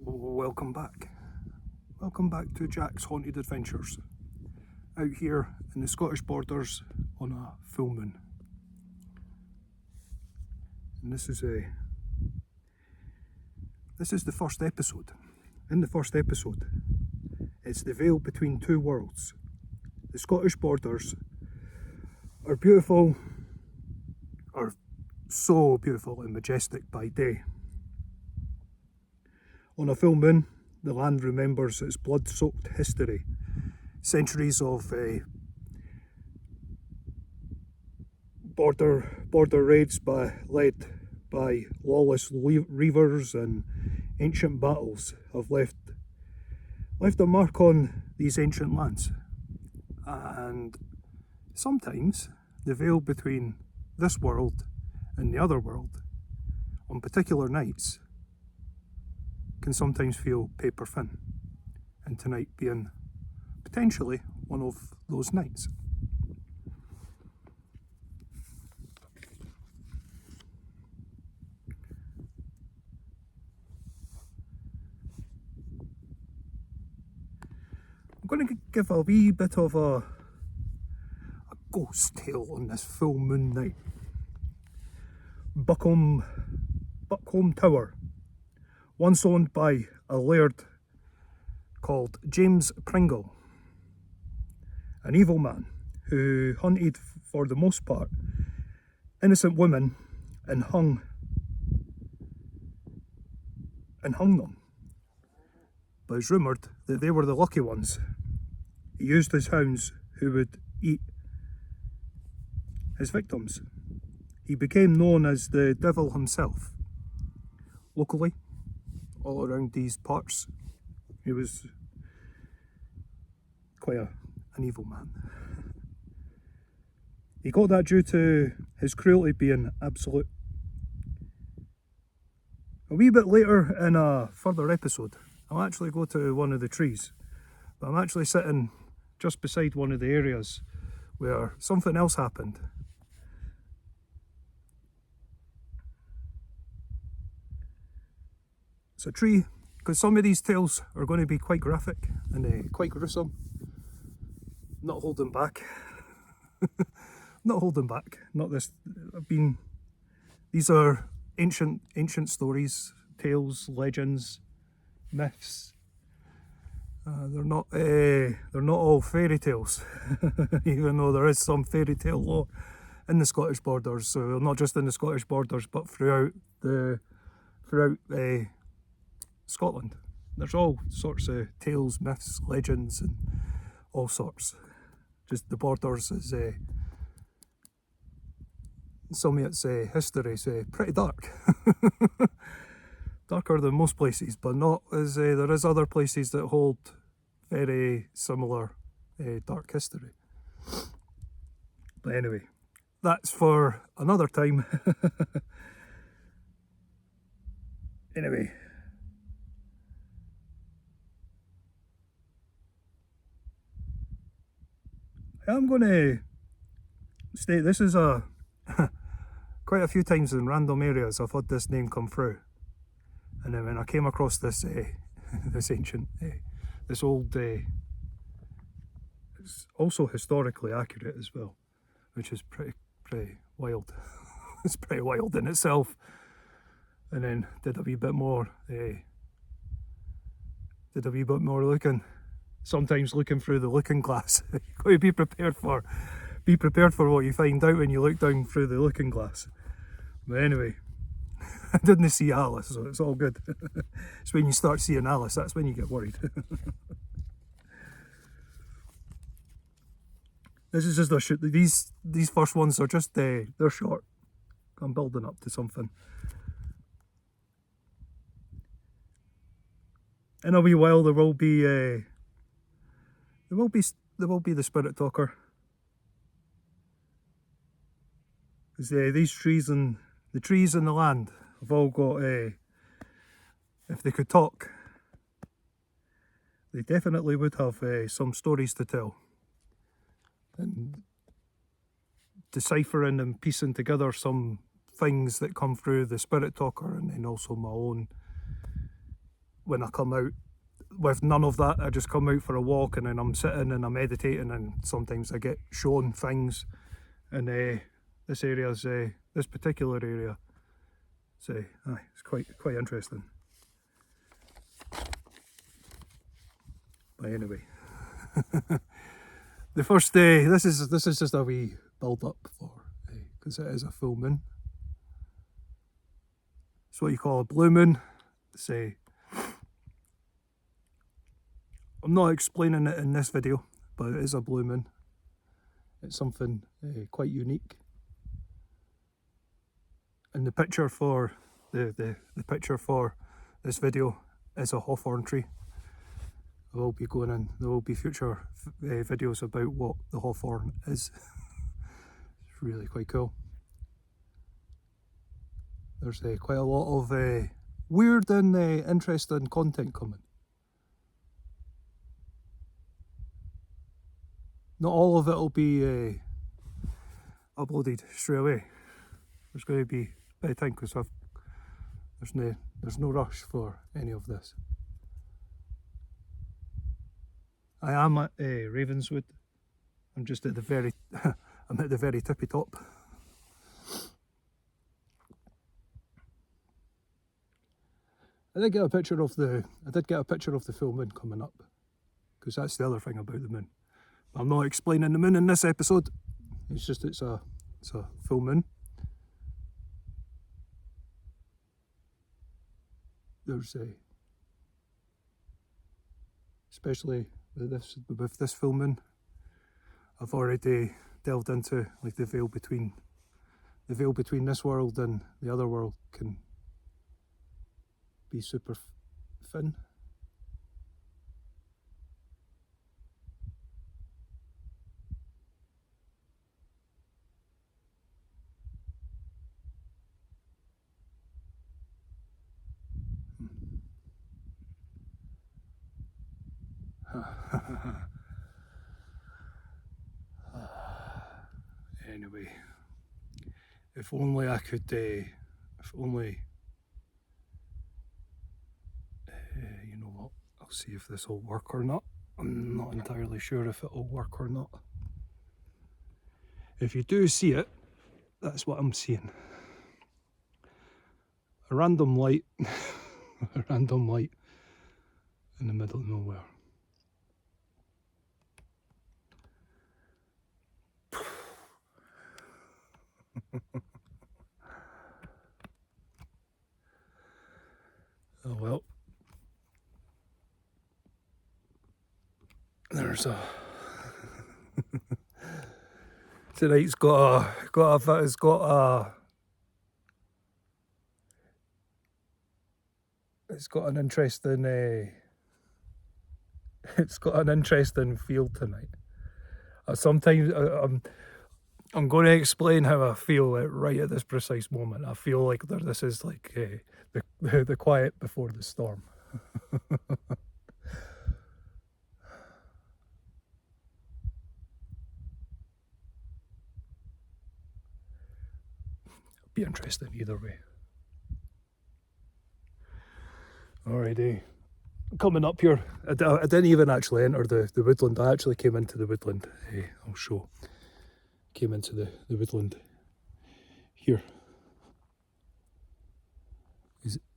Welcome back. Welcome back to Jack's Haunted Adventures. Out here in the Scottish borders on a full moon. And this is the first episode. In the first episode, it's the veil between two worlds. The Scottish borders are beautiful, are so beautiful and majestic by day. On a full moon, the land remembers its blood-soaked history, centuries of border raids led by lawless reavers, and ancient battles have left a mark on these ancient lands. And sometimes the veil between this world and the other world, on particular nights, can sometimes feel paper thin, and tonight being potentially one of those nights. I'm going to give a wee bit of a ghost tale on this full moon night. Buckholm Tower, once owned by a laird called James Pringle, an evil man who hunted, for the most part, innocent women and hung them. But it's rumoured that they were the lucky ones. He used his hounds, who would eat his victims. He became known as the devil himself. Locally, all around these parts, he was quite an evil man. He got that due to his cruelty being absolute. A wee bit later in a further episode, I'll actually go to one of the trees, but I'm actually sitting just beside one of the areas where something else happened. It's a tree, because some of these tales are going to be quite graphic and quite gruesome. Not holding back. Not holding back. Not this. These are ancient stories, tales, legends, myths. They're not all fairy tales, even though there is some fairy tale lore in the Scottish borders. So not just in the Scottish borders, but throughout Scotland. There's all sorts of tales, myths, legends, and all sorts. Just the borders is some of its history is pretty dark. Darker than most places, but not as there is other places that hold very similar dark history. But anyway, that's for another time. Anyway, I'm going to state this is quite a few times in random areas I've had this name come through. And then when I came across this this old, it's also historically accurate as well, which is pretty wild. It's pretty wild in itself. And then did a wee bit more looking. Sometimes looking through the looking glass. You've got to be prepared for what you find out when you look down through the looking glass. But anyway, I didn't see Alice, so it's all good. It's when you start seeing Alice, that's when you get worried. This is just these first ones are just they're short. I'm building up to something. In a wee while there will be the spirit talker. Because these trees and the trees in the land have all got if they could talk, they definitely would have some stories to tell. And deciphering and piecing together some things that come through the spirit talker, and then also my own when I come out with none of that. I just come out for a walk and then I'm sitting and I'm meditating, and sometimes I get shown things. And this area's this particular area, so it's quite interesting. But anyway, the first day, this is just a wee build up for, because it is a full moon. It's what you call a blue moon. Say, I'm not explaining it in this video, but it is a blue moon. It's something quite unique. And the picture for the picture for this video is a hawthorn tree. I will be going in. There will be future videos about what the hawthorn is. It's really quite cool. There's quite a lot of weird and interesting content coming. Not all of it will be uploaded straight away. There's going to be a bit of time because there's no rush for any of this. I am at Ravenswood. I'm just at the very I'm at the very tippy top. I did get a picture of the full moon coming up, because that's the other thing about the moon. I'm not explaining the moon in this episode. It's just it's a full moon. There's especially with this full moon, I've already delved into like the veil between this world and the other world can be super thin. Anyway, if only I could, if only, you know what, I'll see if this will work or not. I'm not entirely sure if it'll work or not. If you do see it, that's what I'm seeing. A random light, a random light in the middle of nowhere. Oh well. There's a tonight's got an interesting feel tonight. Sometimes I'm going to explain how I feel right at this precise moment. I feel like this is like the quiet before the storm. Be interesting either way. Alrighty, coming up here, I didn't even actually enter the woodland. I actually came into the woodland. I'll show. Came into the woodland here.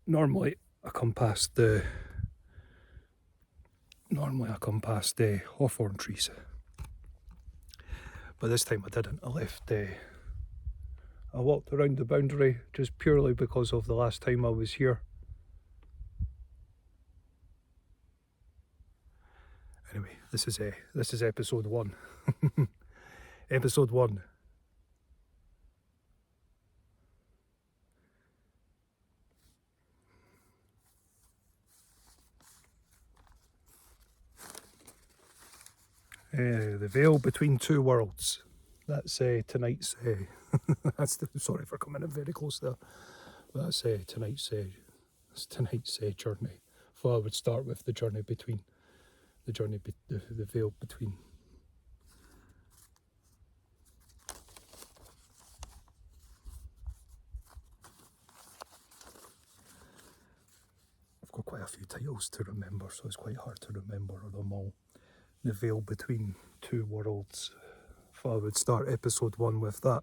Normally I come past the hawthorn trees, but this time I didn't. I walked around the boundary just purely because of the last time I was here. Anyway, this is episode 1. Episode 1. The veil between two worlds. That's tonight's. Sorry for coming in very close there. But that's tonight's journey. So I would start with the journey between the veil between. Of got quite a few titles to remember, so it's quite hard to remember them all. The Veil Between Two Worlds. If I would start episode 1 with that.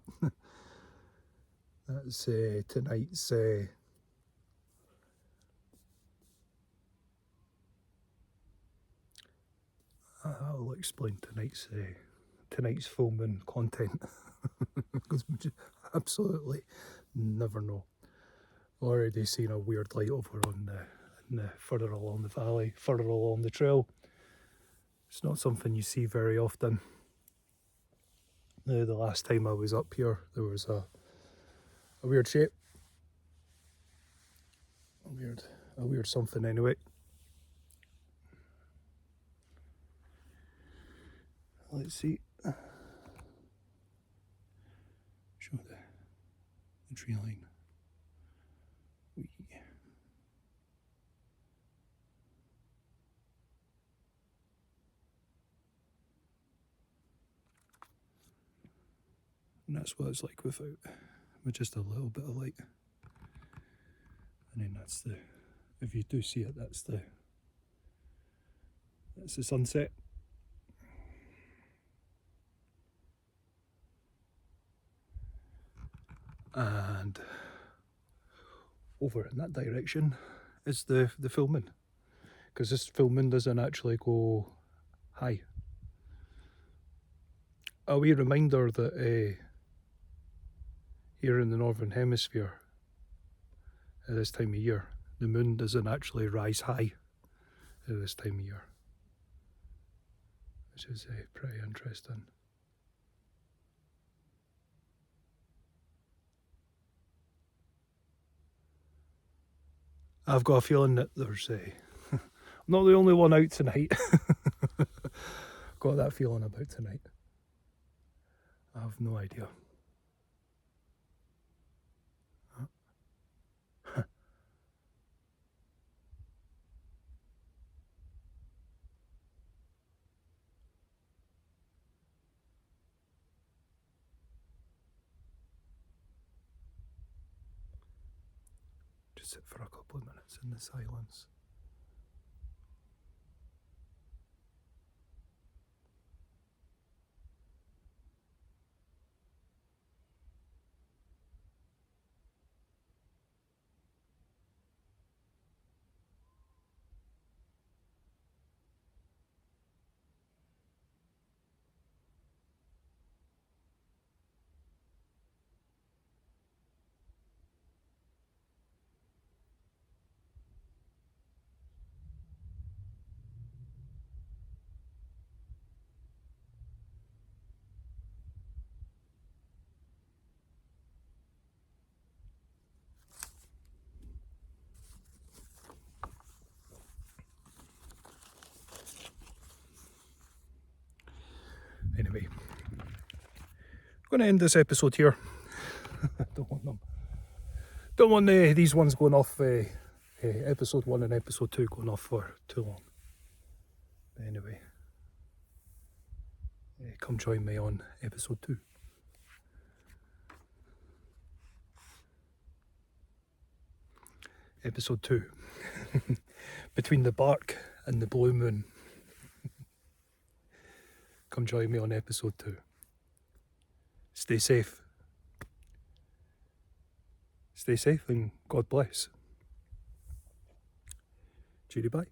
That's tonight's I'll explain tonight's filming content because we just absolutely never know. Already seen a weird light over on the further along the valley, further along the trail. It's not something you see very often. The last time I was up here, there was a weird shape, a weird something anyway. Let's see. Show the tree line. And that's what it's like with just a little bit of light. And then that's if you do see it, that's the sunset. And over in that direction is the full moon, because this full moon doesn't actually go high. A wee reminder that here in the Northern Hemisphere at this time of year, the moon doesn't actually rise high at this time of year, which is pretty interesting. I've got a feeling that there's I'm not the only one out tonight. Got that feeling about tonight. I have no idea. Just sit for a couple of minutes in the silence. Anyway, I'm going to end this episode here. Don't want these ones going off. Episode 1 and episode 2 going off for too long. But anyway, come join me on episode 2. Episode 2. Between the bark and the blue moon. Come join me on episode 2. Stay safe. Stay safe and God bless. Cheery bye.